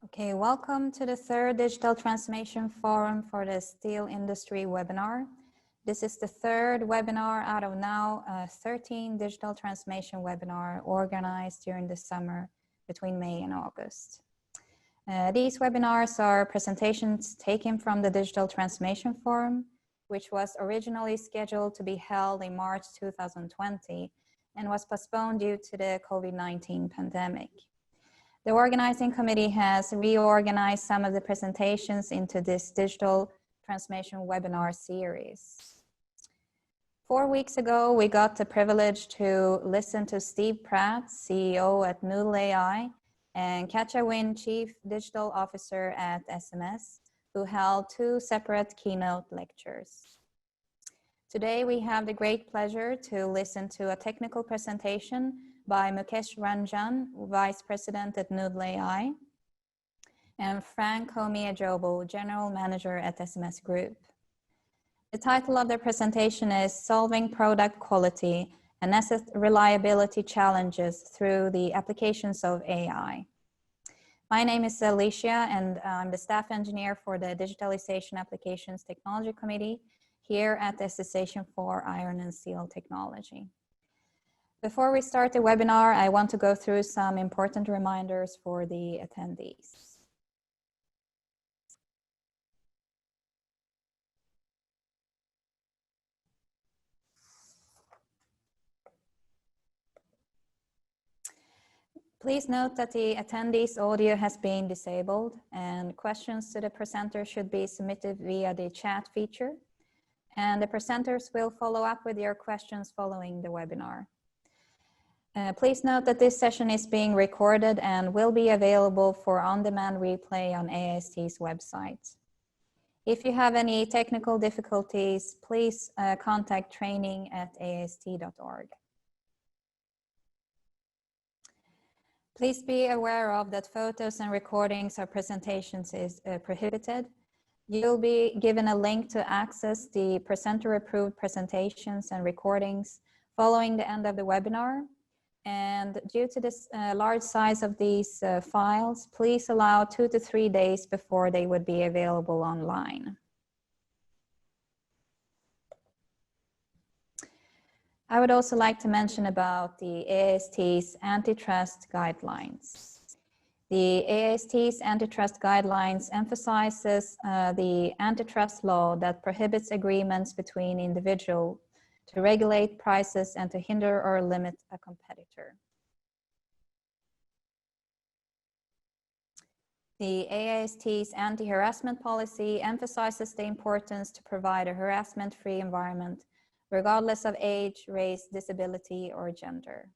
Okay, welcome to the third Digital Transformation Forum for the Steel Industry webinar. This is the third webinar out of now 13 digital transformation webinar organized during the summer between May and August. These webinars are presentations taken from the Digital Transformation Forum, which was originally scheduled to be held in March 2020 and was postponed due to the COVID-19 pandemic. The organizing committee has reorganized some of the presentations into this digital transformation webinar series. 4 weeks ago, we got the privilege to listen to Steve Pratt, CEO at noodle.ai, and Katja Wynn, Chief Digital Officer at SMS, who held 2 separate keynote lectures. Today, we have the great pleasure to listen to a technical presentation by Mukesh Rajan, Vice President at noodle.ai, and Fransois, General Manager at SMS Group. The title of the presentation is Solving Product Quality and Asset Reliability Challenges Through the Applications of AI. My name is Alicia, and I'm the staff engineer for the Digitalization Applications Technology Committee here at the Association for Iron and Steel Technology. Before we start the webinar, I want to go through some important reminders for the attendees. Please note that the attendees' audio has been disabled and questions to the presenter should be submitted via the chat feature. And the presenters will follow up with your questions following the webinar. Please note that this session is being recorded and will be available for on-demand replay on AIST's website. If you have any technical difficulties, please contact training@aist.org. Please be aware of that photos and recordings of presentations is prohibited. You'll be given a link to access the presenter-approved presentations and recordings following the end of the webinar. And due to this large size of these files, please allow 2 to 3 days before they would be available online. I would also like to mention about the AIST's antitrust guidelines. The AIST's antitrust guidelines emphasizes the antitrust law that prohibits agreements between individuals to regulate prices and to hinder or limit a competitor. The AIST's anti-harassment policy emphasizes the importance to provide a harassment-free environment, regardless of age, race, disability, or gender.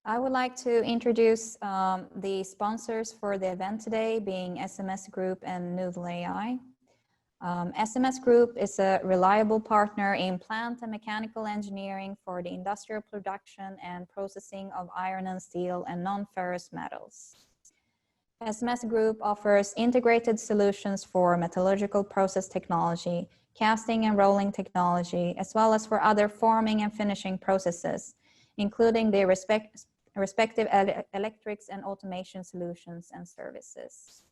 I would like to introduce the sponsors for the event today, being SMS Group and noodle.ai. SMS Group is a reliable partner in plant and mechanical engineering for the industrial production and processing of iron and steel and non-ferrous metals. SMS Group offers integrated solutions for metallurgical process technology, casting and rolling technology, as well as for other forming and finishing processes, including the respective electrics and automation solutions and services.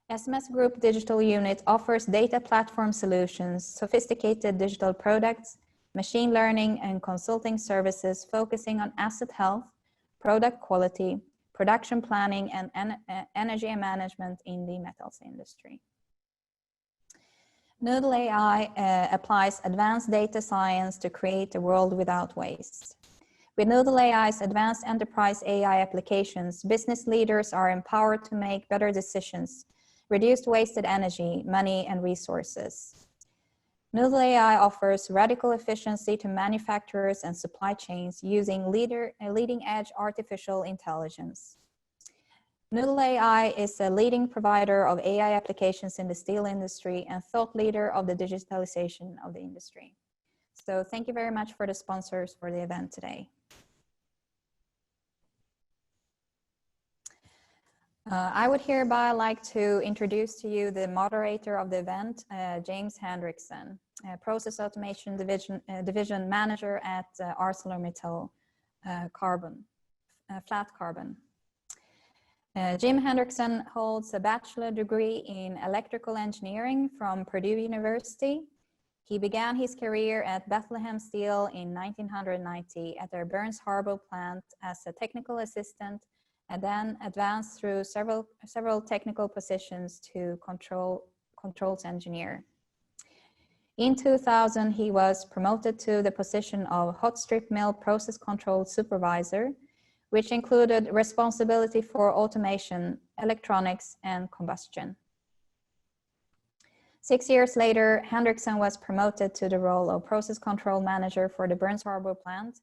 SMS Group Digital Unit offers data platform solutions, sophisticated digital products, machine learning and consulting services focusing on asset health, product quality, production planning, and energy management in the metals industry. noodle.ai applies advanced data science to create a world without waste. With noodle.ai's advanced enterprise AI applications, business leaders are empowered to make better decisions, reduced wasted energy, money, and resources. noodle.ai offers radical efficiency to manufacturers and supply chains using leading-edge artificial intelligence. noodle.ai is a leading provider of AI applications in the steel industry and thought leader of the digitalization of the industry. So thank you very much for the sponsors for the event today. I would hereby like to introduce to you the moderator of the event, James Hendrickson, Process Automation Division Manager at ArcelorMittal Carbon. flat carbon. Jim Hendrickson holds a bachelor degree in electrical engineering from Purdue University. He began his career at Bethlehem Steel in 1990 at their Burns Harbor plant as a technical assistant, and then advanced through several technical positions to controls engineer. In 2000, he was promoted to the position of hot strip mill process control supervisor, which included responsibility for automation, electronics, and combustion. 6 years later, Hendrickson was promoted to the role of process control manager for the Burns Harbor plant.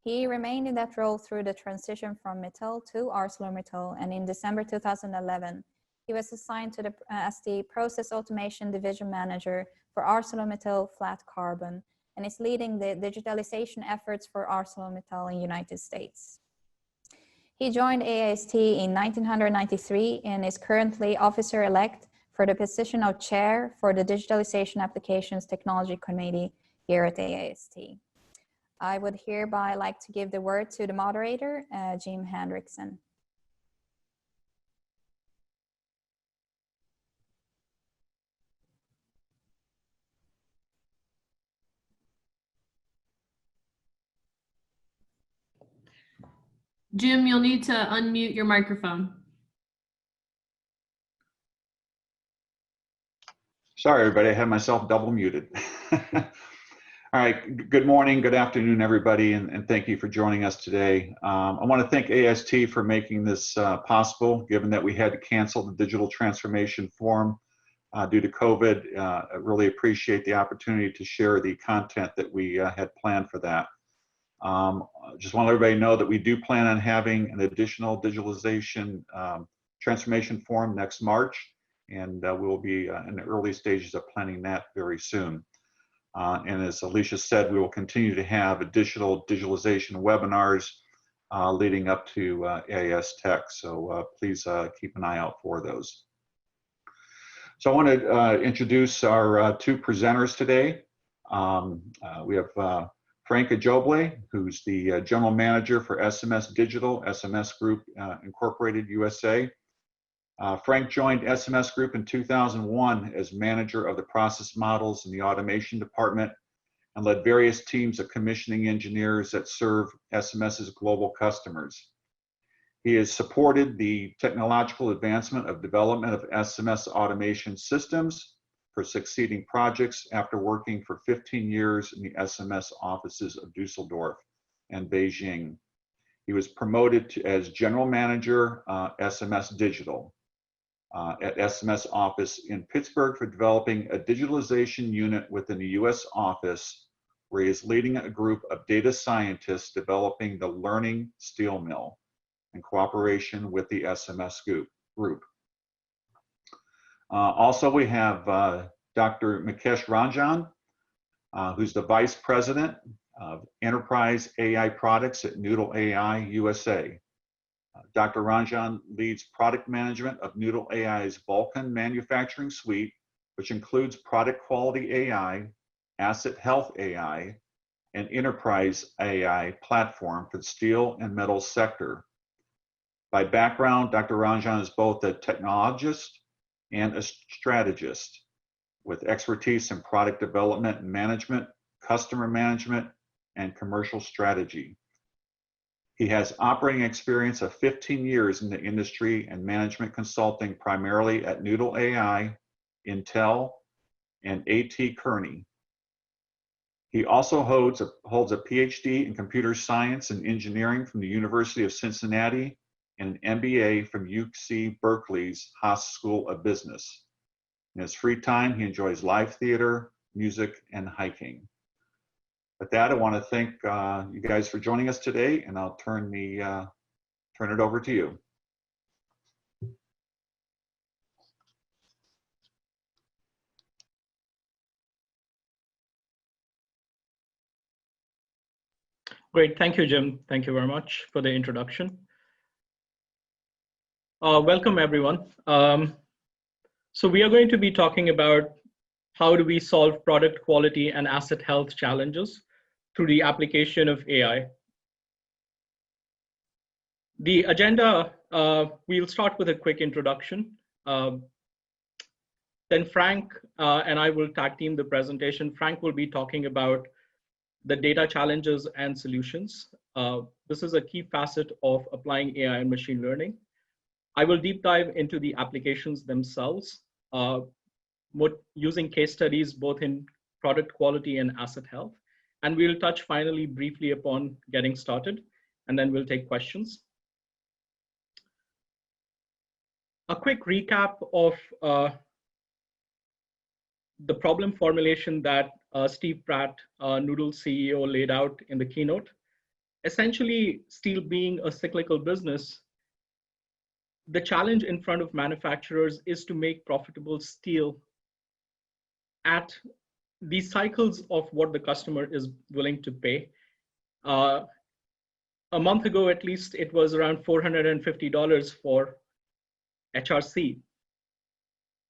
He remained in that role through the transition from Mittal to ArcelorMittal, and in December 2011, he was assigned to as the Process Automation Division Manager for ArcelorMittal Flat Carbon, and is leading the digitalization efforts for ArcelorMittal in the United States. He joined AIST in 1993 and is currently officer-elect for the position of chair for the Digitalization Applications Technology Committee here at AIST. I would hereby like to give the word to the moderator, Jim Hendrickson. Jim, you'll need to unmute your microphone. Sorry, everybody, I had myself double muted. All right, good morning, good afternoon, everybody, and thank you for joining us today. I want to thank AIST for making this possible, given that we had to cancel the Digital Transformation Forum due to COVID. I really appreciate the opportunity to share the content that we had planned for that. Just want to let everybody know that we do plan on having an additional digitalization transformation forum next March, and we will be in the early stages of planning that very soon. And as Alicia said, we will continue to have additional digitalization webinars leading up to AIST Tech, so please keep an eye out for those. So I want to introduce our two presenters today. We have Frank Jolie, who's the General Manager for SMS Digital, SMS Group Incorporated USA. Frank joined SMS Group in 2001 as manager of the process models in the automation department and led various teams of commissioning engineers that serve SMS's global customers. He has supported the technological advancement of development of SMS automation systems for succeeding projects after working for 15 years in the SMS offices of Dusseldorf and Beijing. He was promoted as General Manager, SMS Digital, at SMS office in Pittsburgh for developing a digitalization unit within the US office, where he is leading a group of data scientists developing the learning steel mill in cooperation with the SMS group. Also, we have Dr. Mukesh Rajan, who's the Vice President of Enterprise AI Products at noodle.ai USA. Dr. Rajan leads product management of noodle.ai's Vulcan manufacturing suite, which includes product quality AI, asset health AI, and enterprise AI platform for the steel and metals sector. By background, Dr. Rajan is both a technologist and a strategist with expertise in product development and management, customer management, and commercial strategy. He has operating experience of 15 years in the industry and management consulting, primarily at noodle.ai, Intel, and A.T. Kearney. He also holds a PhD in computer science and engineering from the University of Cincinnati and an MBA from UC Berkeley's Haas School of Business. In his free time, he enjoys live theater, music, and hiking. With that, I want to thank you guys for joining us today, and I'll turn it over to you. Great, thank you, Jim. Thank you very much for the introduction. Welcome, everyone. So we are going to be talking about how do we solve product quality and asset health challenges through the application of AI. The agenda, we'll start with a quick introduction. Then Frank and I will tag team the presentation. Frank will be talking about the data challenges and solutions. This is a key facet of applying AI and machine learning. I will deep dive into the applications themselves, using case studies both in product quality and asset health. And we'll touch finally briefly upon getting started, and then we'll take questions. A quick recap of the problem formulation that Steve Pratt, Noodle CEO, laid out in the keynote. Essentially, steel being a cyclical business, the challenge in front of manufacturers is to make profitable steel at the cycles of what the customer is willing to pay. A month ago, at least, it was around $450 for HRC.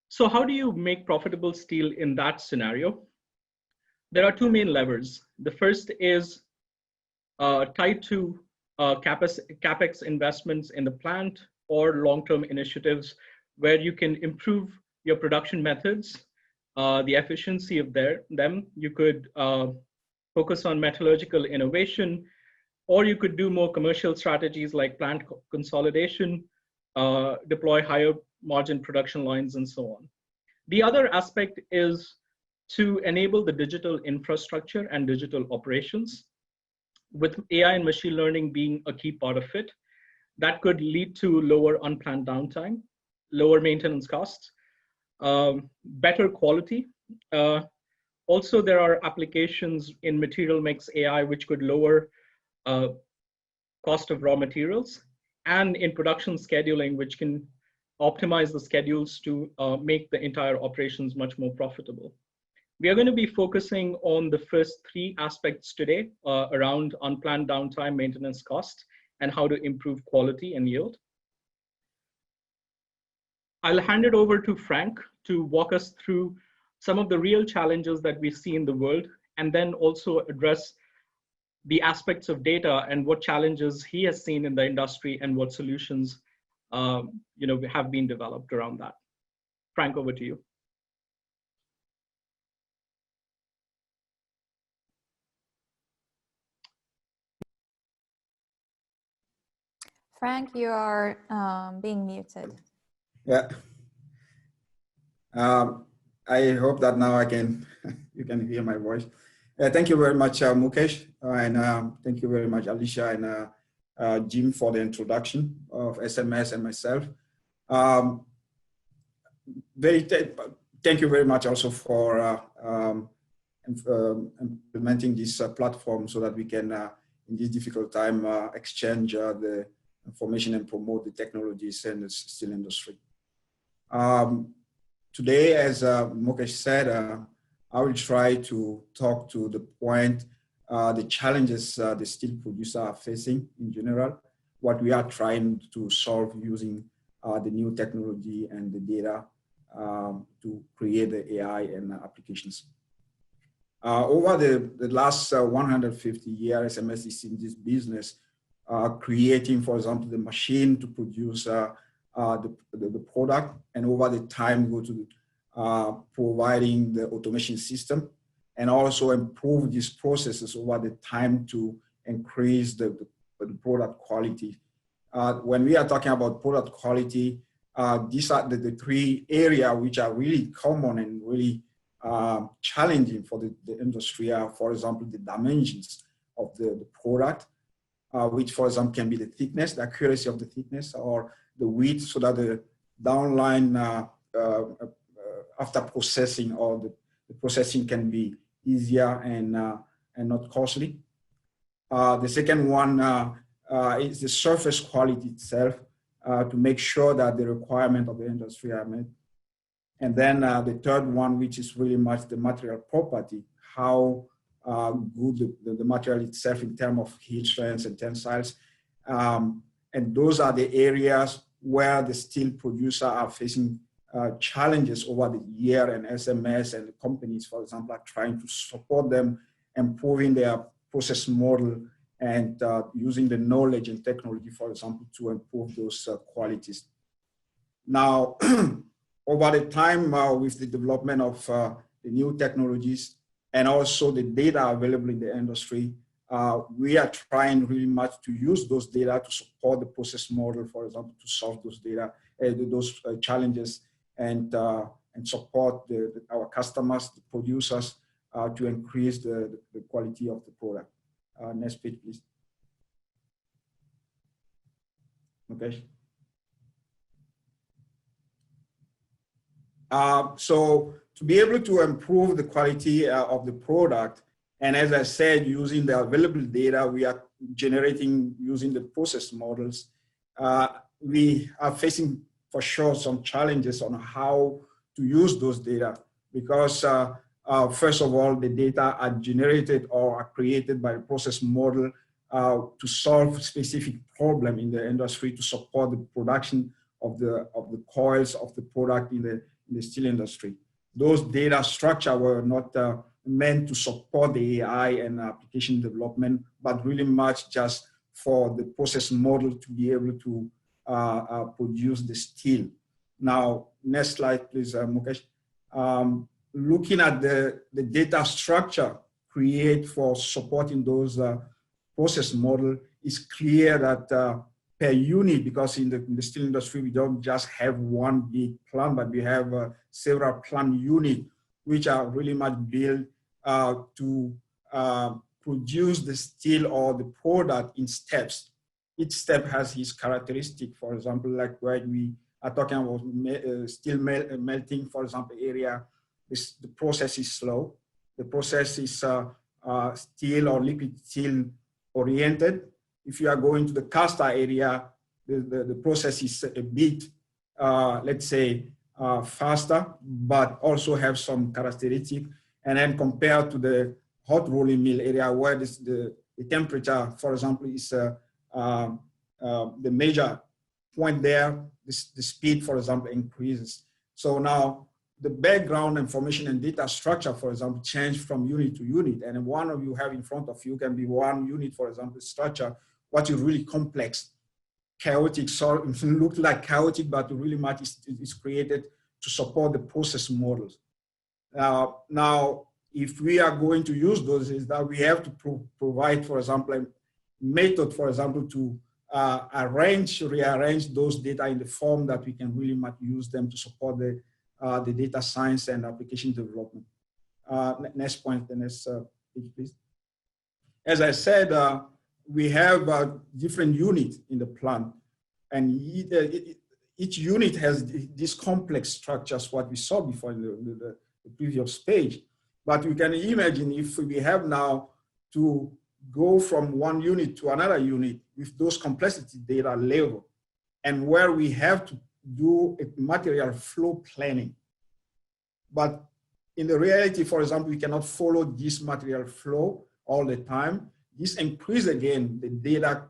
So how do you make profitable steel in that scenario? There are two main levers. The first is tied to CapEx investments in the plant or long-term initiatives where you can improve your production methods, the efficiency of them. You could focus on metallurgical innovation, or you could do more commercial strategies like plant consolidation, deploy higher margin production lines, and so on. The other aspect is to enable the digital infrastructure and digital operations, with AI and machine learning being a key part of it. That could lead to lower unplanned downtime, lower maintenance costs, better quality. Also, there are applications in material mix AI which could lower cost of raw materials, and in production scheduling, which can optimize the schedules to make the entire operations much more profitable. We are going to be focusing on the first three aspects today around unplanned downtime, maintenance costs, and how to improve quality and yield. I'll hand it over to Frank to walk us through some of the real challenges that we see in the world, and then also address the aspects of data and what challenges he has seen in the industry and what solutions have been developed around that. Frank, over to you. Frank, you are being muted. Yeah. I hope that now you can hear my voice. Thank you very much, Mukesh, and thank you very much, Alicia and Jim, for the introduction of SMS and myself. Thank you very much also for implementing this platform so that we can, in this difficult time, exchange the information and promote the technologies in the steel industry. Today, as Mukesh said, I will try to talk to the point, the challenges the steel producers are facing in general, what we are trying to solve using the new technology and the data to create the AI and applications. Over the last 150 years, SMS is in this business, creating, for example, the machine to produce the product, and over the time go to providing the automation system, and also improve these processes over the time to increase the product quality. When we are talking about product quality, these are the three areas which are really common and really challenging for the industry. For example, the dimensions of the product, which, for example, can be the thickness, the accuracy of the thickness, or the width, so that the downline after processing, or the processing can be easier and not costly. The second one is the surface quality itself, to make sure that the requirement of the industry are met. And then the third one, which is really much the material property, how good the material itself in terms of heat strengths and tensiles. And those are the areas where the steel producers are facing challenges over the year, and SMS and the companies, for example, are trying to support them, improving their process model and using the knowledge and technology, for example, to improve those qualities. Now, over the time with the development of the new technologies and also the data available in the industry, we are trying really much to use those data to support the process model, for example, to solve those data, those challenges, and support our customers, the producers, to increase the quality of the product. Next page, please. Okay. So to be able to improve the quality of the product, and as I said, using the available data we are generating using the process models, we are facing for sure some challenges on how to use those data, because first of all, the data are generated or are created by the process model to solve specific problem in the industry to support the production of the coils of the product in the steel industry. Those data structure were not meant to support the AI and application development, but really much just for the process model to be able to produce the steel. Now, next slide, please, Mukesh. Looking at the data structure created for supporting those process model, it's clear that per unit, because in the steel industry, we don't just have one big plant, but we have several plant units, which are really much built to produce the steel or the product in steps. Each step has its characteristic. For example, like when we are talking about steel melting, for example, area, the process is slow. The process is steel or liquid steel oriented. If you are going to the caster area, the process is a bit, let's say, faster, but also have some characteristic. And then compared to the hot rolling mill area, where the temperature, for example, is the major point there, the speed, for example, increases. So now the background information and data structure, for example, change from unit to unit. And one of you have in front of you can be one unit, for example, structure, what is really complex, chaotic, so it looks like chaotic, but really much is created to support the process models. Now, if we are going to use those, is that we have to provide, for example, a method, for example, to rearrange those data in the form that we can really much use them to support the data science and application development. Next point, the next page, please. As I said, we have different units in the plant, and each unit has these complex structures, what we saw before in the previous page. But you can imagine if we have now to go from one unit to another unit with those complexity data level, and where we have to do a material flow planning. But in the reality, for example, we cannot follow this material flow all the time. This increase again the data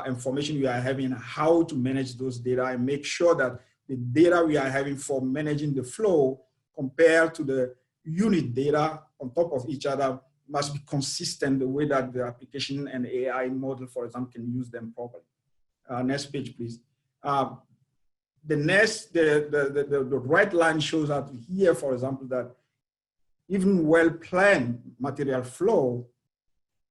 information we are having, how to manage those data and make sure that the data we are having for managing the flow compared to the unit data on top of each other must be consistent the way that the application and AI model, for example, can use them properly. Next page, please. The red line shows out here, for example, that even well-planned material flow,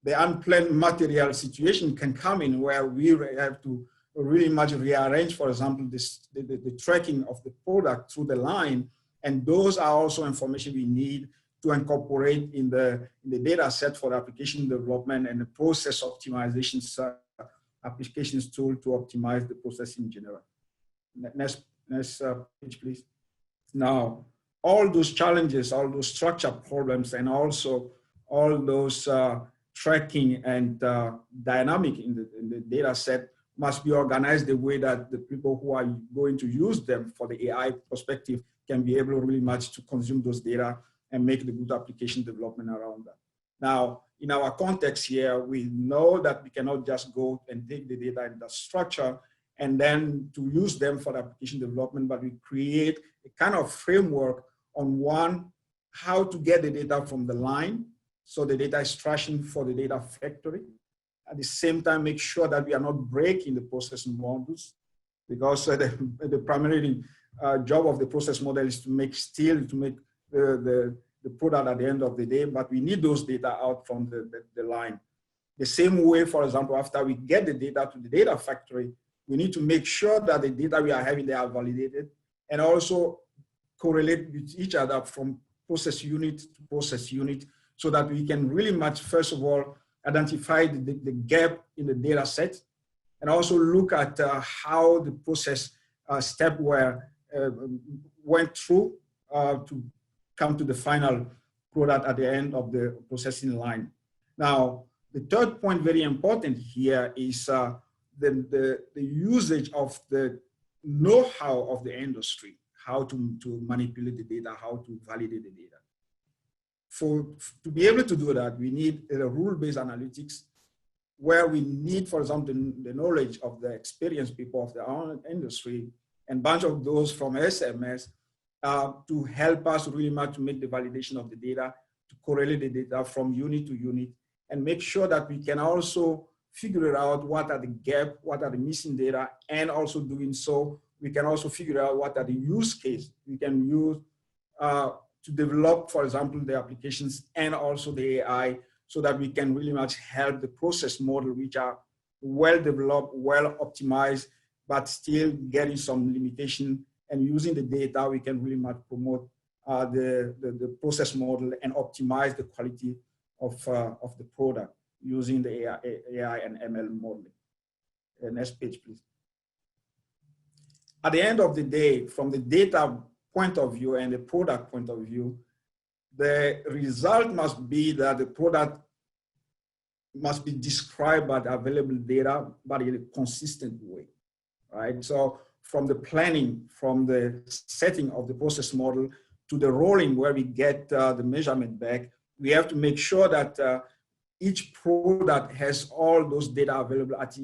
the unplanned material situation can come in where we have to really much rearrange, for example, the tracking of the product through the line. And those are also information we need to incorporate in the data set for the application development and the process optimizations applications tool to optimize the process in general. Next page, please. Now, all those challenges, all those structure problems, and also all those tracking and dynamic in the data set must be organized the way that the people who are going to use them for the AI perspective can be able really much to consume those data and make the good application development around that. Now, in our context here, we know that we cannot just go and take the data in that structure and then to use them for the application development, but we create a kind of framework on one, how to get the data from the line. So the data extraction for the data factory. at the same time make sure that we are not breaking the process models, because the primary job of the process model is to make steel, to make the product at the end of the day, but we need those data out from the line. The same way, for example, after we get the data to the data factory, we need to make sure that the data we are having, they are validated and also correlate with each other from process unit to process unit, so that we can really much, first of all, identify the gap in the data set, and also look at how the process step went through to come to the final product at the end of the processing line. Now, the third point, very important here, is the usage of the know-how of the industry, how to manipulate the data, how to validate the data. To be able to do that, we need a rule-based analytics, where we need, for example, the knowledge of the experienced people of the own industry, and a bunch of those from SMS to help us really much to make the validation of the data, to correlate the data from unit to unit, and make sure that we can also figure out what are the gaps, what are the missing data, and also doing so, we can also figure out what are the use cases we can use to develop, for example, the applications and also the AI, so that we can really much help the process model, which are well developed, well optimized, but still getting some limitation. And using the data, we can really much promote the process model and optimize the quality of the product using the AI and ML modeling. Next page, please. At the end of the day, from the data point of view and the product point of view, the result must be that the product must be described by the available data, but in a consistent way, right? So from the planning, from the setting of the process model to the rolling where we get the measurement back, we have to make sure that each product has all those data available at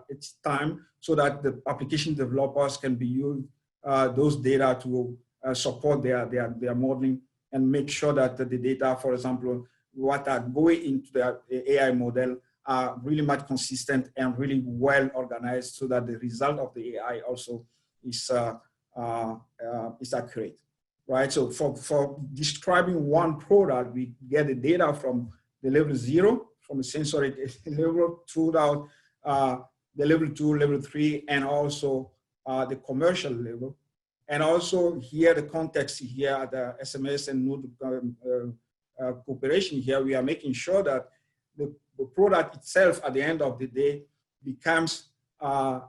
its time, so that the application developers can be used those data to support their modeling, and make sure that the data, for example, what are going into the AI model are really much consistent and really well organized, so that the result of the AI also is accurate, right? So for describing one product, we get the data from the level 0, from the sensory level, throughout the level 2, level 3, and also the commercial level. And also here, the context here, the SMS and noodle cooperation here, we are making sure that the product itself at the end of the day becomes a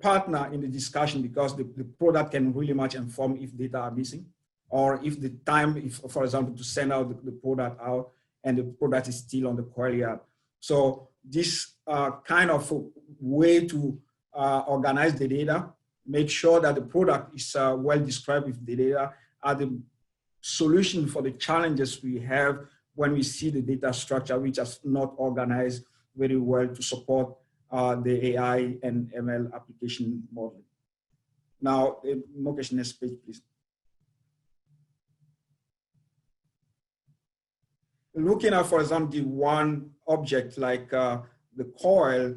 partner in the discussion, because the product can really much inform if data are missing, or if the time, if, for example, to send out the product out and the product is still on the query app. So this kind of way to organize the data, make sure that the product is well described with the data, are the solution for the challenges we have when we see the data structure, which is not organized very well to support the AI and ML application model. Now, Mukesh, next page, please. Looking at, for example, the one object like the coil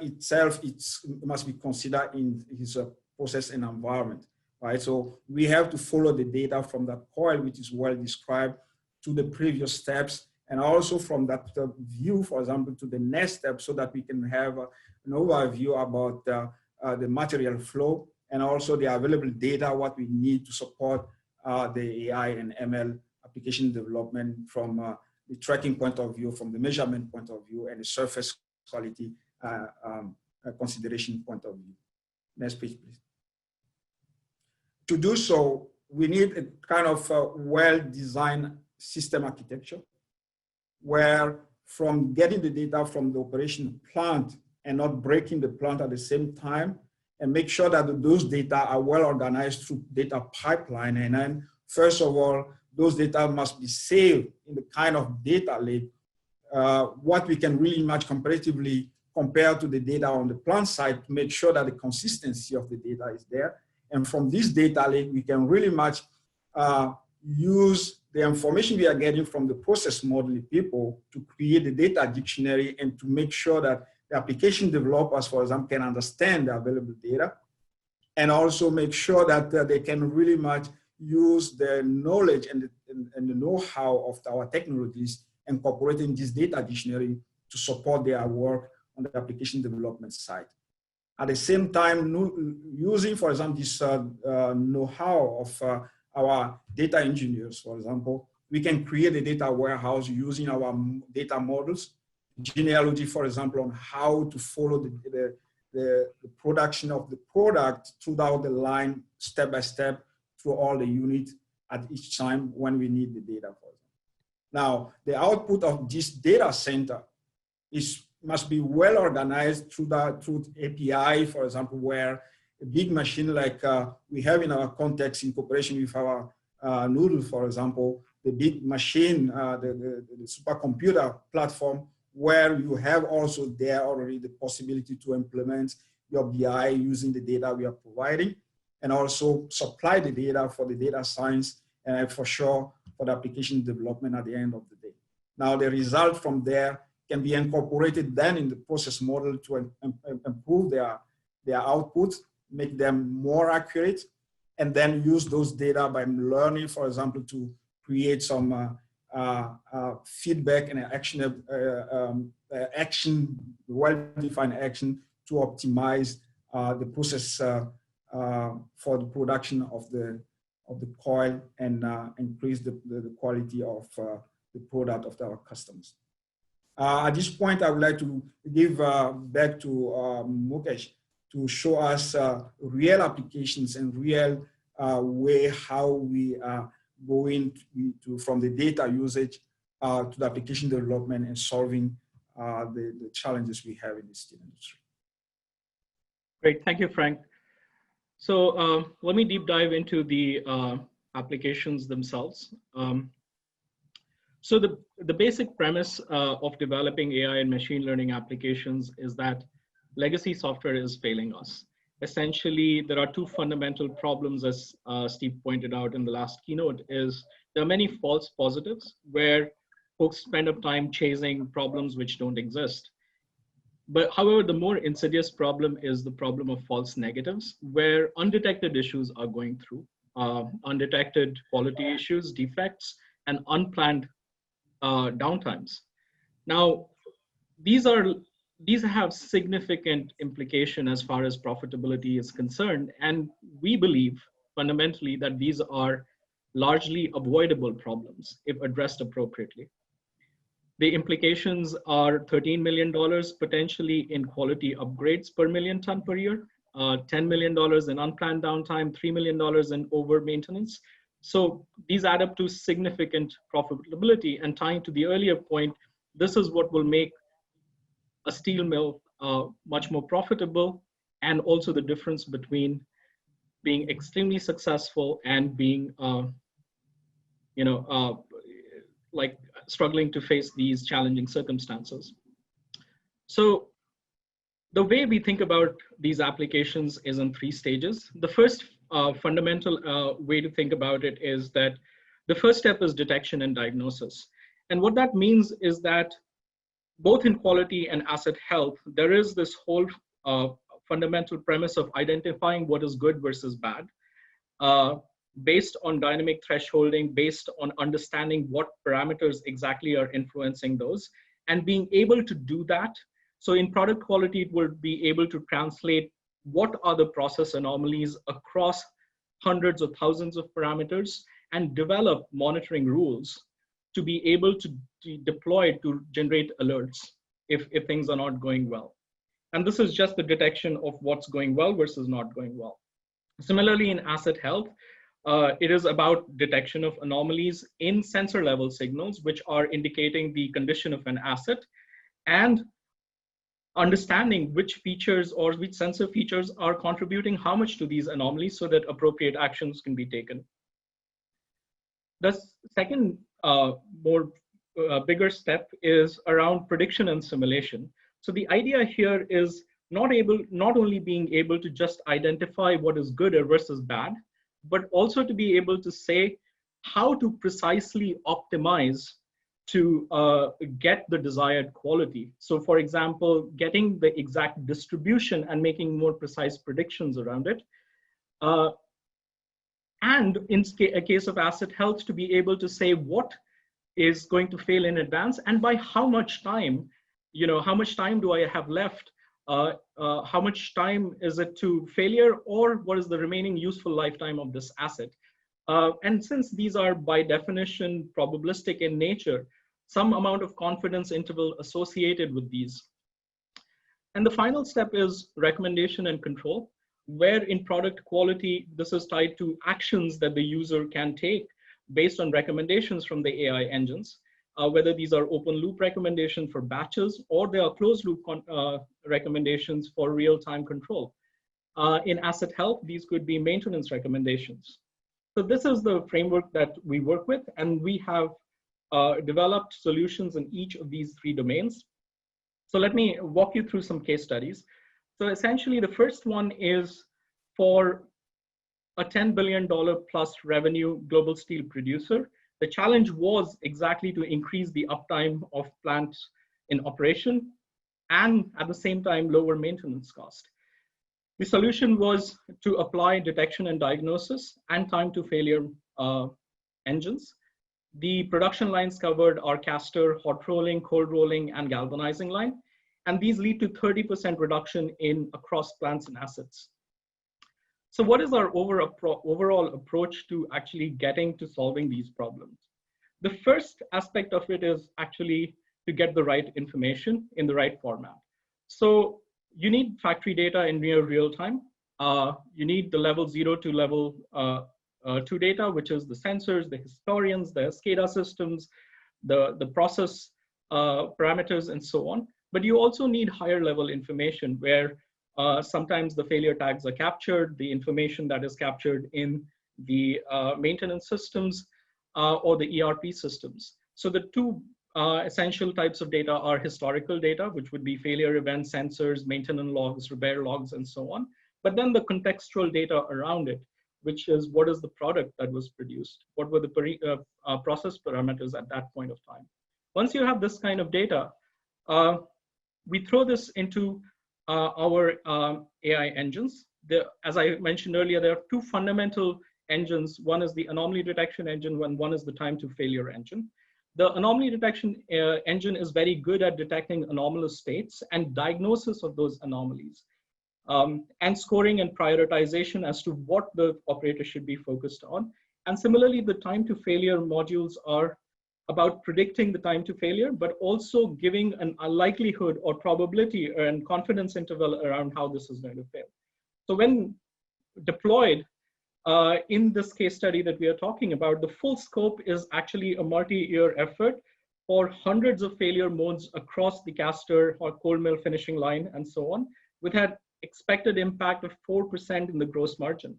itself, it must be considered in its process and environment, right? So we have to follow the data from that coil, which is well described, to the previous steps, and also from that view, for example, to the next step, so that we can have an overview about the material flow, and also the available data, what we need to support the AI and ML application development from the tracking point of view, from the measurement point of view, and the surface quality consideration point of view. Next page, please. To do so, we need a kind of well-designed system architecture, where from getting the data from the operation plant and not breaking the plant at the same time, and make sure that those data are well organized through data pipeline. And then, first of all, those data must be saved in the kind of data lake, what we can really much comparatively compare to the data on the plant side, to make sure that the consistency of the data is there. And from this data lake, we can really much use the information we are getting from the process modeling people to create a data dictionary and to make sure that the application developers, for example, can understand the available data, and also make sure that they can really much use the knowledge and the know-how of our technologies, incorporating this data dictionary to support their work on the application development side. At the same time, using, for example, this know-how of our data engineers, for example, we can create a data warehouse using our data models, genealogy, for example, on how to follow the production of the product throughout the line, step by step, through all the units at each time when we need the data, for example. Now, the output of this data center must be well organized through API, for example, where a big machine like we have in our context in cooperation with our Noodle, for example, the big machine, the supercomputer platform, where you have also there already the possibility to implement your BI using the data we are providing, and also supply the data for the data science and for sure for the application development at the end of the day. Now the result from there can be incorporated then in the process model to improve their output, make them more accurate, and then use those data by learning, for example, to create some feedback and well-defined action to optimize the process for the production of the coil and increase the quality of the product of our customers. At this point, I would like to give back to Mukesh to show us real applications and real way how we are going from the data usage to the application development and solving the challenges we have in the steel industry. Great, thank you, Frank. So let me deep dive into the applications themselves. So the basic premise of developing AI and machine learning applications is that legacy software is failing us. Essentially, there are two fundamental problems, as Steve pointed out in the last keynote, is there are many false positives where folks spend up time chasing problems which don't exist. But however, the more insidious problem is the problem of false negatives, where undetected issues are going through, undetected quality issues, defects, and unplanned downtimes. Now, these have significant implication as far as profitability is concerned, and we believe fundamentally that these are largely avoidable problems if addressed appropriately. The implications are $13 million potentially in quality upgrades per million ton per year, $10 million in unplanned downtime, $3 million in over maintenance. So these add up to significant profitability, and tying to the earlier point, this is what will make a steel mill much more profitable, and also the difference between being extremely successful and being, like struggling to face these challenging circumstances. So the way we think about these applications is in three stages. The first fundamental way to think about it is that the first step is detection and diagnosis. And what that means is that both in quality and asset health, there is this whole fundamental premise of identifying what is good versus bad, based on dynamic thresholding, based on understanding what parameters exactly are influencing those, and being able to do that. So in product quality, it will be able to translate what are the process anomalies across hundreds of thousands of parameters and develop monitoring rules to be able to deploy to generate alerts if things are not going well. And this is just the detection of what's going well versus not going well. Similarly, in asset health, it is about detection of anomalies in sensor level signals, which are indicating the condition of an asset, and understanding which features or which sensor features are contributing how much to these anomalies so that appropriate actions can be taken. The second bigger step is around prediction and simulation. So the idea here is not only being able to just identify what is good versus bad, but also to be able to say how to precisely optimize to get the desired quality. So for example, getting the exact distribution and making more precise predictions around it. And in a case of asset health, to be able to say what is going to fail in advance and by how much time, how much time do I have left? How much time is it to failure, or what is the remaining useful lifetime of this asset? And since these are by definition probabilistic in nature, some amount of confidence interval associated with these. And the final step is recommendation and control, where in product quality, this is tied to actions that the user can take based on recommendations from the AI engines, whether these are open loop recommendations for batches or they are closed loop recommendations for real-time control. In asset health, these could be maintenance recommendations. So this is the framework that we work with, and we have developed solutions in each of these three domains. So let me walk you through some case studies. So essentially, the first one is for a $10 billion plus revenue global steel producer. The challenge was exactly to increase the uptime of plants in operation and at the same time lower maintenance cost. The solution was to apply detection and diagnosis and time to failure engines. The production lines covered our caster, hot rolling, cold rolling, and galvanizing line. And these lead to 30% reduction in across plants and assets. So what is our overall approach to actually getting to solving these problems? The first aspect of it is actually to get the right information in the right format. So you need factory data in near real time. You need the level 0 to level 2 data, which is the sensors, the historians, the SCADA systems, the process parameters, and so on. But you also need higher level information where sometimes the failure tags are captured, the information that is captured in the maintenance systems or the ERP systems. So the two essential types of data are historical data, which would be failure event sensors, maintenance logs, repair logs, and so on. But then the contextual data around it, which is what is the product that was produced? What were the process parameters at that point of time? Once you have this kind of data, we throw this into our AI engines. As I mentioned earlier, there are two fundamental engines. One is the anomaly detection engine, and one is the time to failure engine. The anomaly detection engine is very good at detecting anomalous states and diagnosis of those anomalies, and scoring and prioritization as to what the operator should be focused on. And similarly, the time to failure modules are about predicting the time to failure, but also giving a likelihood or probability and confidence interval around how this is going to fail. So when deployed in this case study that we are talking about, the full scope is actually a multi-year effort for hundreds of failure modes across the caster or cold mill finishing line and so on, with an expected impact of 4% in the gross margin.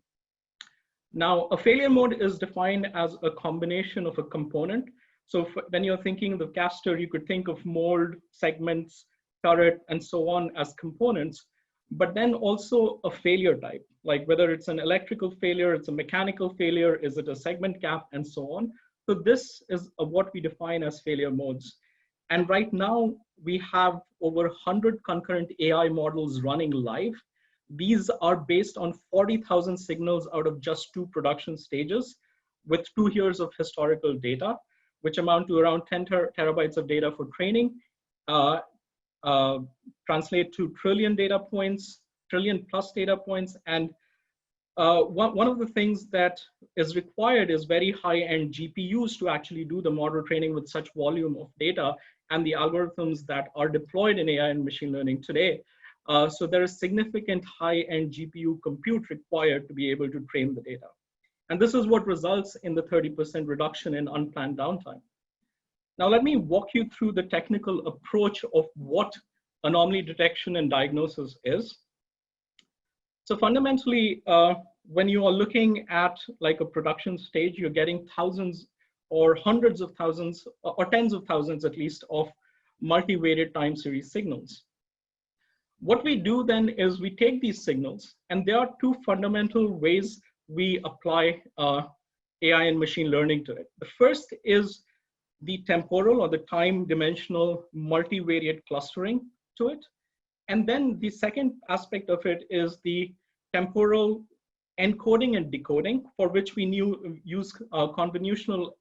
Now, a failure mode is defined as a combination of a component. So when you're thinking of the caster, you could think of mold, segments, turret, and so on as components, but then also a failure type, like whether it's an electrical failure, it's a mechanical failure, is it a segment gap, and so on. So this is what we define as failure modes. And right now, we have over 100 concurrent AI models running live. These are based on 40,000 signals out of just 2 production stages with 2 years of historical data, which amount to around 10 terabytes of data for training, translate to trillion data points, trillion plus data points. And one of the things that is required is very high-end GPUs to actually do the model training with such volume of data and the algorithms that are deployed in AI and machine learning today. So there is significant high-end GPU compute required to be able to train the data. And this is what results in the 30% reduction in unplanned downtime. Now, let me walk you through the technical approach of what anomaly detection and diagnosis is. So fundamentally, when you are looking at like a production stage, you're getting thousands or hundreds of thousands or tens of thousands at least of multivariate time series signals. What we do then is we take these signals, and there are 2 fundamental ways we apply AI and machine learning to it. The first is the temporal or the time dimensional multivariate clustering to it. And then the second aspect of it is the temporal encoding and decoding, for which we use convolutional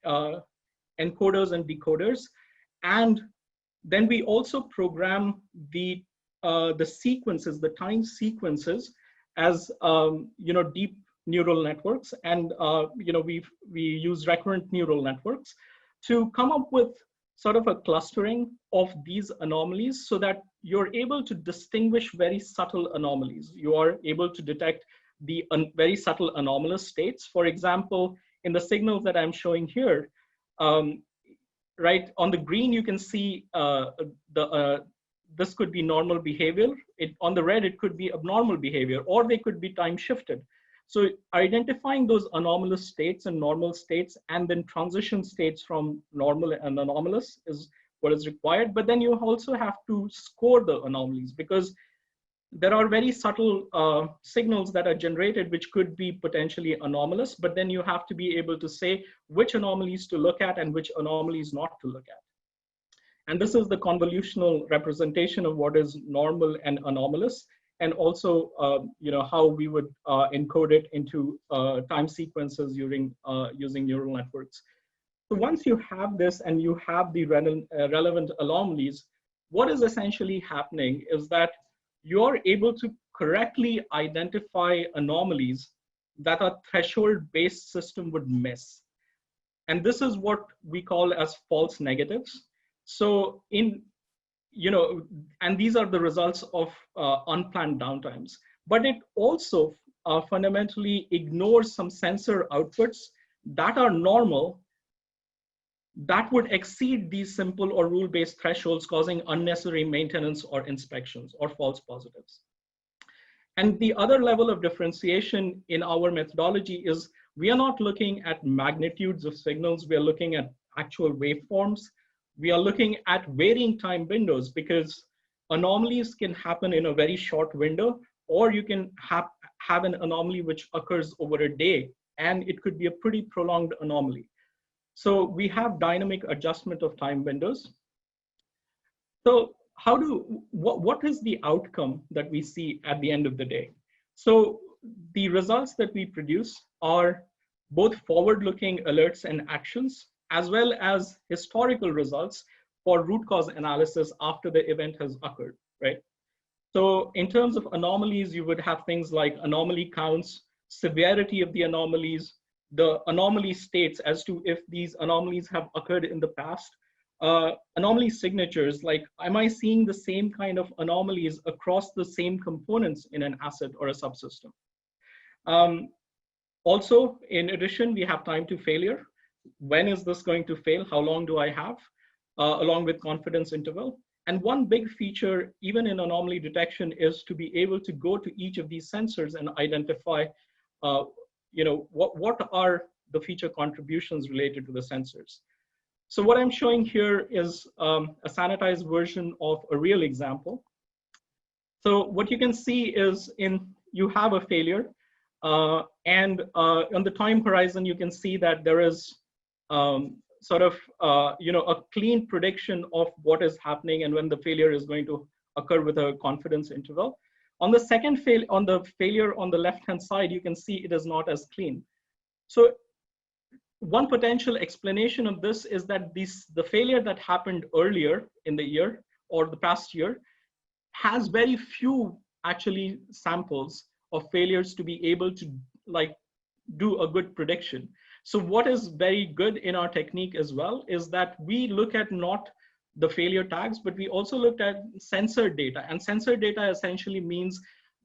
encoders and decoders. And then we also program the sequences, the time sequences, as deep neural networks, and we use recurrent neural networks to come up with sort of a clustering of these anomalies, so that you're able to distinguish very subtle anomalies. You are able to detect the very subtle anomalous states. For example, in the signals that I'm showing here, right on the green, you can see this could be normal behavior. On the red, it could be abnormal behavior, or they could be time shifted. So identifying those anomalous states and normal states, and then transition states from normal and anomalous, is what is required. But then you also have to score the anomalies, because there are very subtle signals that are generated which could be potentially anomalous, but then you have to be able to say which anomalies to look at and which anomalies not to look at. And this is the convolutional representation of what is normal and anomalous, and also how we would encode it into time sequences using neural networks. So once you have this and you have the relevant anomalies, what is essentially happening is that you're able to correctly identify anomalies that a threshold-based system would miss. And this is what we call as false negatives. So and these are the results of unplanned downtimes. But it also fundamentally ignores some sensor outputs that are normal, that would exceed these simple or rule-based thresholds, causing unnecessary maintenance or inspections or false positives. And the other level of differentiation in our methodology is we are not looking at magnitudes of signals. We are looking at actual waveforms. We are looking at varying time windows, because anomalies can happen in a very short window, or you can have an anomaly which occurs over a day, and it could be a pretty prolonged anomaly. So we have dynamic adjustment of time windows. So what is the outcome that we see at the end of the day? So the results that we produce are both forward-looking alerts and actions, as well as historical results for root cause analysis after the event has occurred, right? So in terms of anomalies, you would have things like anomaly counts, severity of the anomalies, the anomaly states as to if these anomalies have occurred in the past, anomaly signatures, like am I seeing the same kind of anomalies across the same components in an asset or a subsystem? Also, in addition, we have time to failure. When is this going to fail? How long do I have? Along with confidence interval. And one big feature, even in anomaly detection, is to be able to go to each of these sensors and identify what are the feature contributions related to the sensors. So what I'm showing here is a sanitized version of a real example. So what you can see is you have a failure, and on the time horizon, you can see that there is a clean prediction of what is happening and when the failure is going to occur with a confidence interval. On the second failure on the left-hand side, you can see it is not as clean. So one potential explanation of this is that the failure that happened earlier in the year or the past year has very few actually samples of failures to be able to do a good prediction. So what is very good in our technique as well is that we look at not the failure tags, but we also looked at sensor data. And sensor data essentially means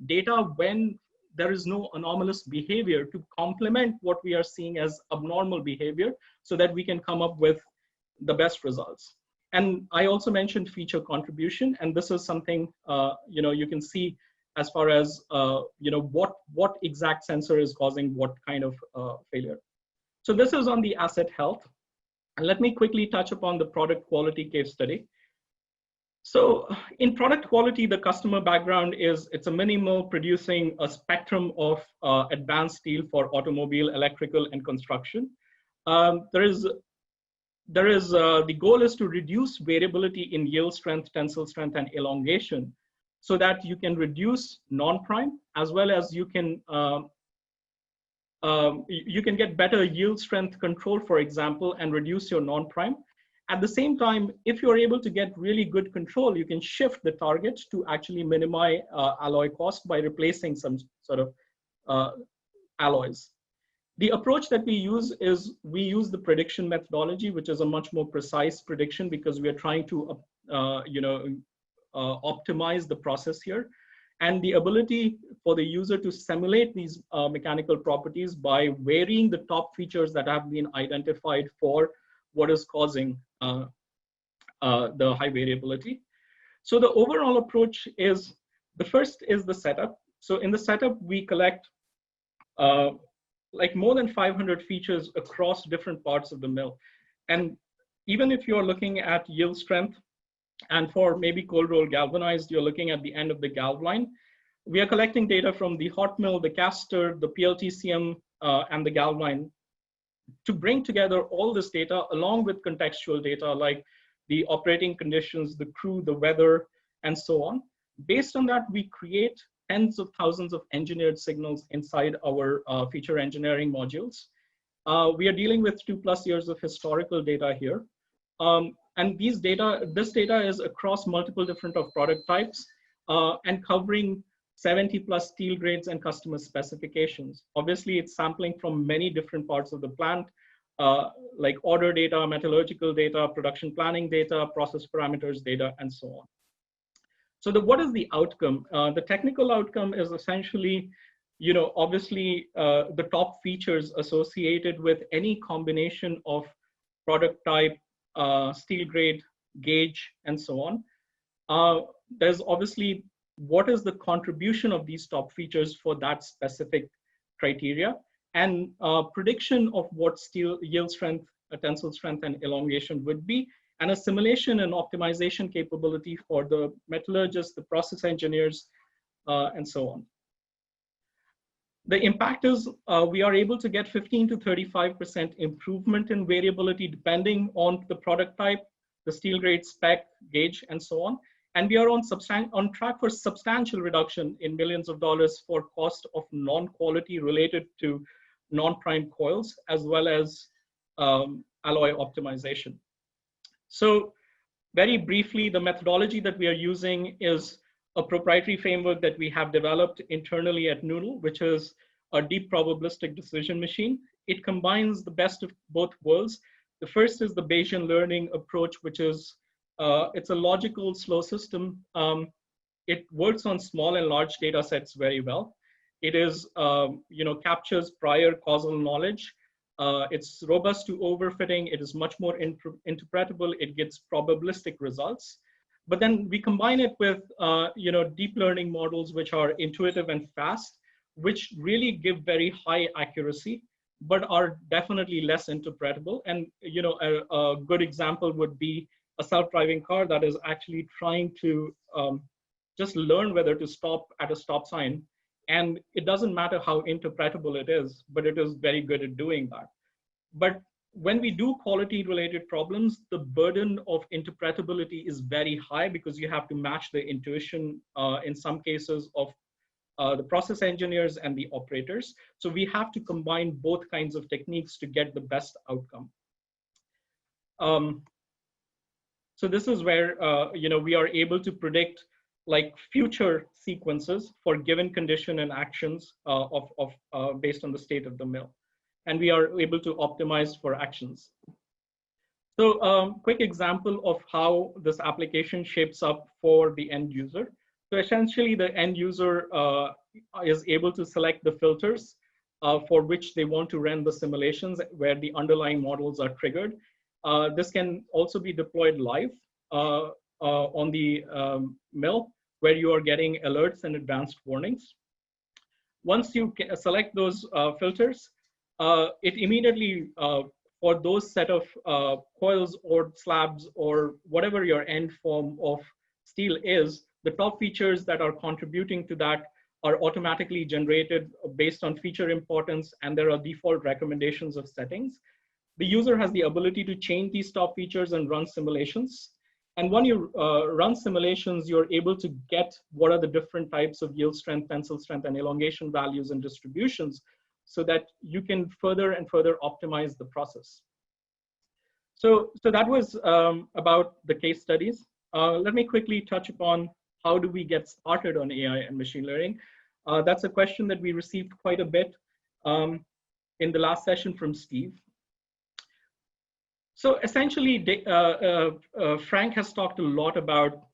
data when there is no anomalous behavior to complement what we are seeing as abnormal behavior, so that we can come up with the best results. And I also mentioned feature contribution, and this is something you can see as far as what exact sensor is causing what kind of failure. So this is on the asset health. And let me quickly touch upon the product quality case study. So in product quality, the customer background is it's a minimal producing a spectrum of advanced steel for automobile, electrical, and construction. The goal is to reduce variability in yield strength, tensile strength, and elongation, so that you can reduce non-prime, as well as you can get better yield strength control, for example, and reduce your non-prime. At the same time, if you're able to get really good control, you can shift the target to actually minimize alloy cost by replacing some sort of alloys. The approach that we use is we use the prediction methodology, which is a much more precise prediction because we are trying to optimize the process here. And the ability for the user to simulate these mechanical properties by varying the top features that have been identified for what is causing the high variability. So the overall approach is, the first is the setup. So in the setup, we collect like more than 500 features across different parts of the mill. And even if you're looking at yield strength, and for maybe cold roll galvanized, you're looking at the end of the galv line, we are collecting data from the hot mill, the caster, the PLTCM, and the galv line to bring together all this data along with contextual data like the operating conditions, the crew, the weather, and so on. Based on that, we create tens of thousands of engineered signals inside our feature engineering modules. We are dealing with 2+ years of historical data here. And this data is across multiple different product types and covering 70+ steel grades and customer specifications. Obviously, it's sampling from many different parts of the plant, like order data, metallurgical data, production planning data, process parameters data, and so on. So what is the outcome? The technical outcome is essentially, obviously the top features associated with any combination of product type, steel grade, gauge, and so on. There's obviously what is the contribution of these top features for that specific criteria, and prediction of what steel yield strength, tensile strength, and elongation would be, and a simulation and optimization capability for the metallurgists, the process engineers, and so on. The impact is we are able to get 15 to 35% improvement in variability depending on the product type, the steel grade, spec, gauge, and so on. And we are on track for substantial reduction in millions of dollars for cost of non-quality related to non-prime coils, as well as alloy optimization. So very briefly, the methodology that we are using is a proprietary framework that we have developed internally at Noodle, which is a deep probabilistic decision machine. It combines the best of both worlds. The first is the Bayesian learning approach, which is it's a logical, slow system. It works on small and large data sets very well. It is, captures prior causal knowledge. It's robust to overfitting. It is much more interpretable. It gets probabilistic results. But then we combine it with, deep learning models, which are intuitive and fast, which really give very high accuracy, but are definitely less interpretable. And, a good example would be a self-driving car that is actually trying to just learn whether to stop at a stop sign. And it doesn't matter how interpretable it is, but it is very good at doing that. But when we do quality-related problems, the burden of interpretability is very high because you have to match the intuition in some cases of the process engineers and the operators. So we have to combine both kinds of techniques to get the best outcome. So this is where we are able to predict like future sequences for given condition and actions based on the state of the mill. And we are able to optimize for actions. So quick example of how this application shapes up for the end user. So essentially the end user is able to select the filters for which they want to run the simulations where the underlying models are triggered. This can also be deployed live on the mill where you are getting alerts and advanced warnings. Once you select those filters, it immediately, for those set of coils or slabs or whatever your end form of steel is, the top features that are contributing to that are automatically generated based on feature importance, and there are default recommendations of settings. the user has the ability to change these top features and run simulations. And when you run simulations, you're able to get what are the different types of yield strength, tensile strength, and elongation values and distributions so that you can further and further optimize the process. So that was about the case studies. Let me quickly touch upon how do we get started on AI and machine learning. That's a question that we received quite a bit in the last session from Steve. So essentially, Frank has talked a lot about,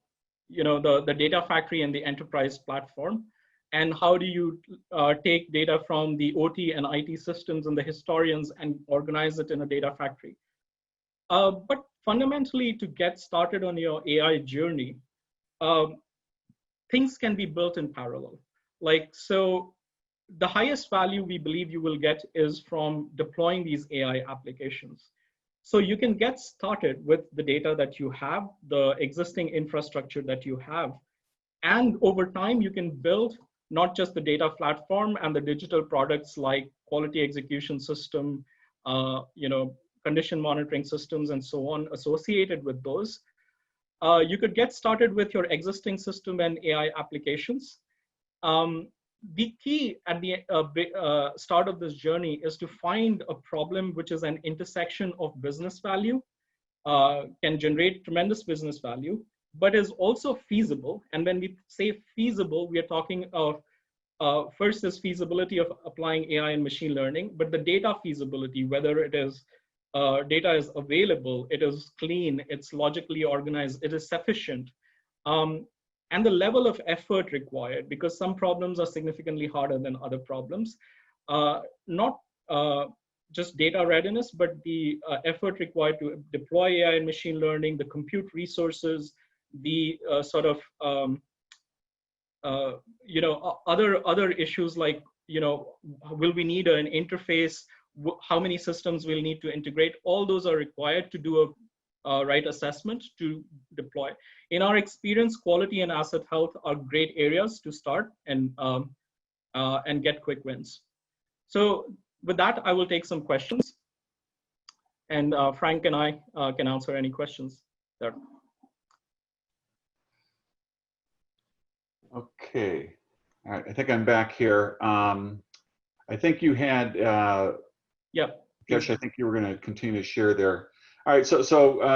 the data factory and the enterprise platform, and how do you take data from the OT and IT systems and the historians and organize it in a data factory. But fundamentally, to get started on your AI journey, things can be built in parallel. So the highest value we believe you will get is from deploying these AI applications. So you can get started with the data that you have, the existing infrastructure that you have. And over time, you can build not just the data platform and the digital products like quality execution system, condition monitoring systems, and so on associated with those. You could get started with your existing system and AI applications. The key at the start of this journey is to find a problem which is an intersection of business value, can generate tremendous business value, but is also feasible. And when we say feasible, we are talking of first is feasibility of applying AI and machine learning, but the data feasibility, whether it is data is available, it is clean, it's logically organized, it is sufficient. And the level of effort required, because some problems are significantly harder than other problems. Not just data readiness, but the effort required to deploy AI and machine learning, the compute resources, the other issues like, will we need an interface? How many systems we'll need to integrate? All those are required to do a right assessment to deploy. In our experience, quality and asset health are great areas to start and get quick wins. So with that, I will take some questions, and Frank and I can answer any questions there. Okay, all right, I think I'm back here. I think you had, Mukesh, I think you were gonna continue to share there. All right, so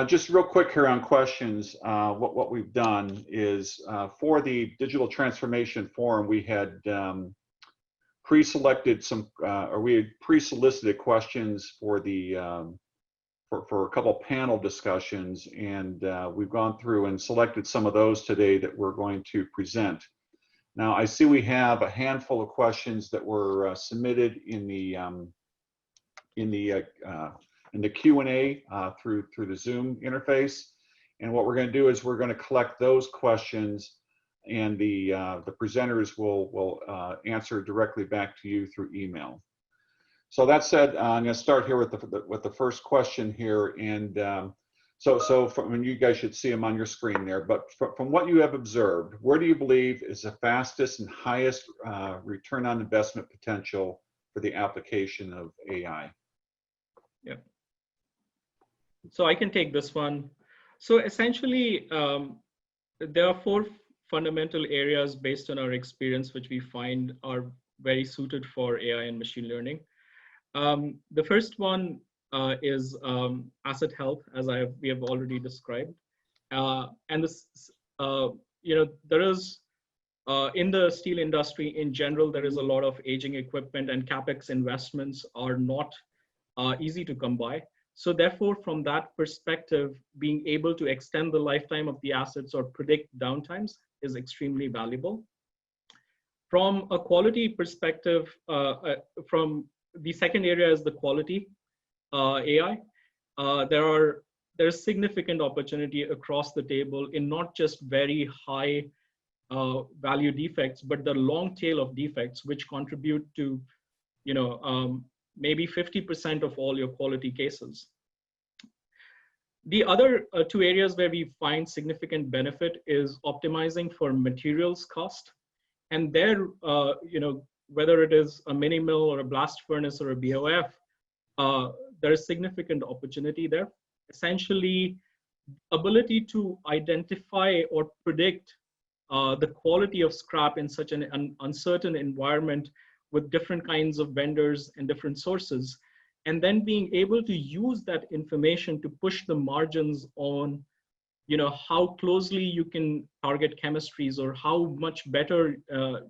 just real quick here on questions. What we've done is for the Digital Transformation Forum, we had pre-selected some, or we had pre-solicited questions for the for a couple panel discussions, and we've gone through and selected some of those today that we're going to present. Now, I see we have a handful of questions that were submitted in the Q&A through the Zoom interface. And what we're going to do is we're going to collect those questions, and the presenters will answer directly back to you through email. So that said, I'm going to start here with the first question here. And you guys should see them on your screen there, but from what you have observed, where do you believe is the fastest and highest return on investment potential for the application of AI? Yeah. So I can take this one. So essentially, there are 4 fundamental areas based on our experience, which we find are very suited for AI and machine learning. The first one is asset health, as we have already described. And this, there is, in the steel industry in general, there is a lot of aging equipment, and CapEx investments are not easy to come by. So therefore, from that perspective, being able to extend the lifetime of the assets or predict downtimes is extremely valuable. From a quality perspective, from the second area is the quality AI. There's significant opportunity across the table in not just very high value defects, but the long tail of defects, which contribute to, maybe 50% of all your quality cases. The other 2 areas where we find significant benefit is optimizing for materials cost. And there, whether it is a mini mill or a blast furnace or a BOF, there is significant opportunity there. Essentially, ability to identify or predict the quality of scrap in such an uncertain environment with different kinds of vendors and different sources, and then being able to use that information to push the margins on, how closely you can target chemistries, or how much better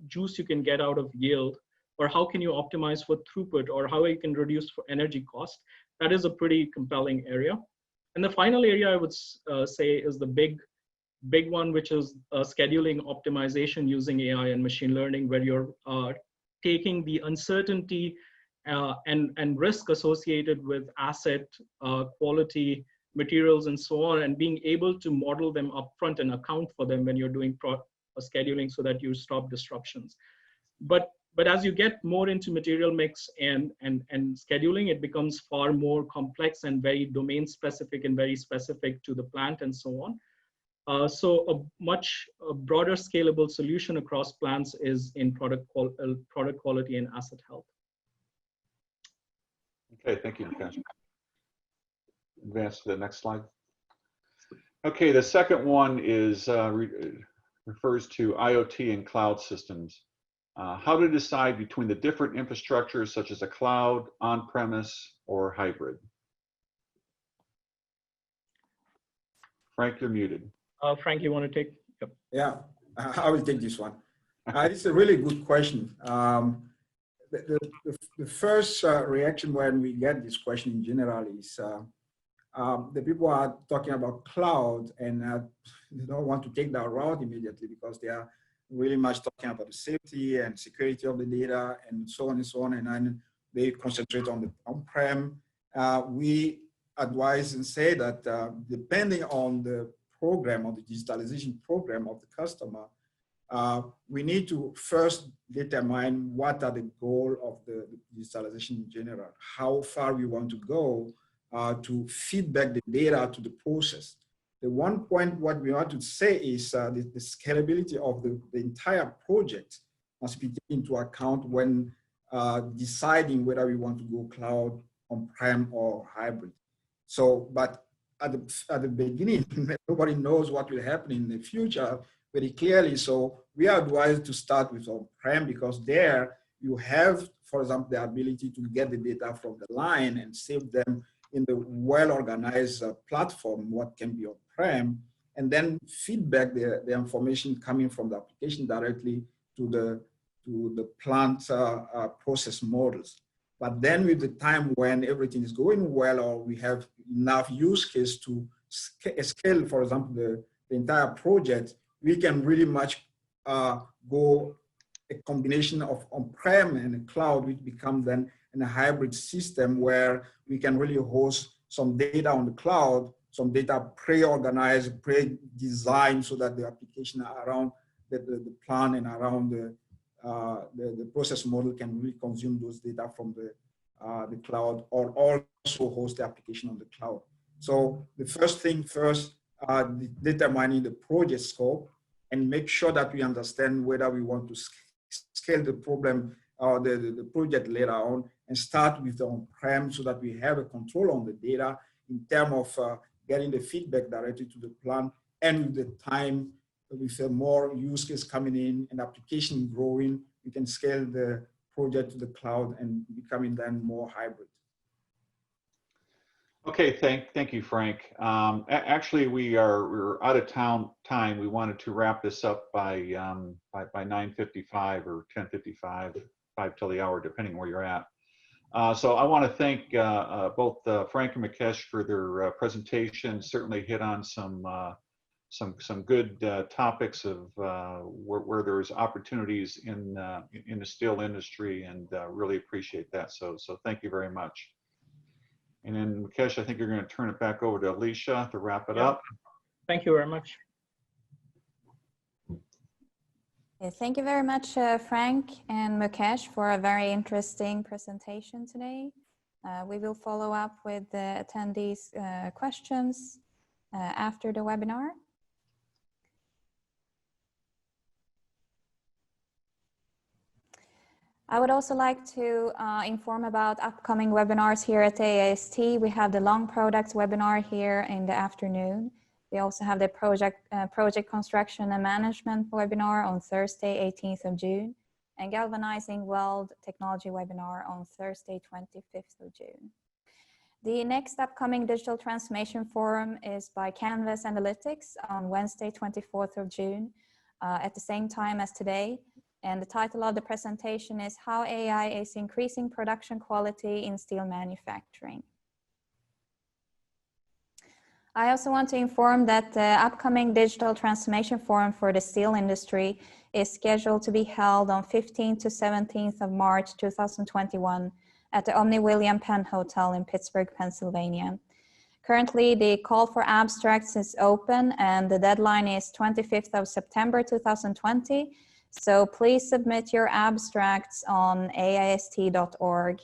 juice you can get out of yield, or how can you optimize for throughput, or how you can reduce for energy cost. That is a pretty compelling area. And the final area I would say is the big one, which is scheduling optimization using AI and machine learning, where you're taking the uncertainty and risk associated with asset quality, materials, and so on, and being able to model them upfront and account for them when you're doing scheduling, so that you stop disruptions. But as you get more into material mix and scheduling, it becomes far more complex and very domain specific and very specific to the plant and so on. So a much broader scalable solution across plants is in product quality and asset health. Okay, thank you, Mukesh. Advance to the next slide. Okay, the second one is refers to IoT and cloud systems. How to decide between the different infrastructures, such as a cloud, on-premise, or hybrid. Frank, you're muted. Frank, you want to take? Yep. Yeah, I will take this one. It's a really good question. The first reaction when we get this question in general is the people are talking about cloud, and they don't want to take that route immediately because they are really much talking about the safety and security of the data and so on and so on, and then they concentrate on the on-prem. We advise and say that depending on the program, or the digitalization program of the customer, we need to first determine what are the goals of the digitalization in general, how far we want to go to feedback the data to the process. The one point what we want to say is the scalability of the entire project must be taken into account when deciding whether we want to go cloud, on-prem, or hybrid. So, but at the beginning, nobody knows what will happen in the future very clearly. So we are advised to start with on-prem, because there you have, for example, the ability to get the data from the line and save them in the well-organized platform, what can be on-prem, and then feedback the information coming from the application directly to the plant process models. But then with the time when everything is going well, or we have enough use case to scale, for example, the entire project, we can really much go a combination of on-prem and cloud, which become then in a hybrid system where we can really host some data on the cloud, some data pre-organized, pre-designed, so that the application around the plan and around the process model can really consume those data from the cloud, or also host the application on the cloud. So the first thing first, determining the project scope, and make sure that we understand whether we want to scale the problem or the project later on, and start with the on-prem, so that we have a control on the data in terms of getting the feedback directly to the plant, and with the time, with more use case coming in and application growing, we can scale the project to the cloud and becoming then more hybrid. Okay, thank you, Frank. Actually, we're out of time. We wanted to wrap this up by 9:55 or 10:55, 5 till the hour, depending where you're at. So I want to thank both Frank and Mukesh for their presentation. Certainly hit on some good topics of where there's opportunities in the steel industry, and really appreciate that. So thank you very much. And then Mukesh, I think you're going to turn it back over to Alicia to wrap it up. Thank you very much. Okay, thank you very much, Frank and Mukesh, for a very interesting presentation today. We will follow up with the attendees' questions after the webinar. I would also like to inform about upcoming webinars here at AIST. We have the long products webinar here in the afternoon. We also have the project construction and management webinar on Thursday, 18th of June, and galvanizing weld technology webinar on Thursday, 25th of June. The next upcoming digital transformation forum is by Canvas Analytics on Wednesday, 24th of June, at the same time as today. And the title of the presentation is How AI is Increasing Production Quality in Steel Manufacturing. I also want to inform that the upcoming Digital Transformation Forum for the steel industry is scheduled to be held on 15th to 17th of March 2021 at the Omni William Penn Hotel in Pittsburgh, Pennsylvania. Currently, the call for abstracts is open and the deadline is 25th of September 2020. So please submit your abstracts on AIST.org.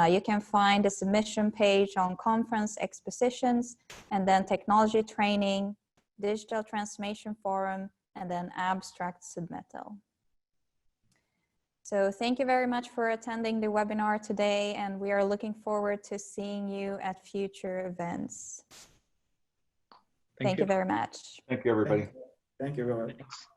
You can find the submission page on conference expositions and then technology training, digital transformation forum, and then abstract submittal. So thank you very much for attending the webinar today, and we are looking forward to seeing you at future events. Thank you very much. Thank you, everybody. Thank you very much. Thanks.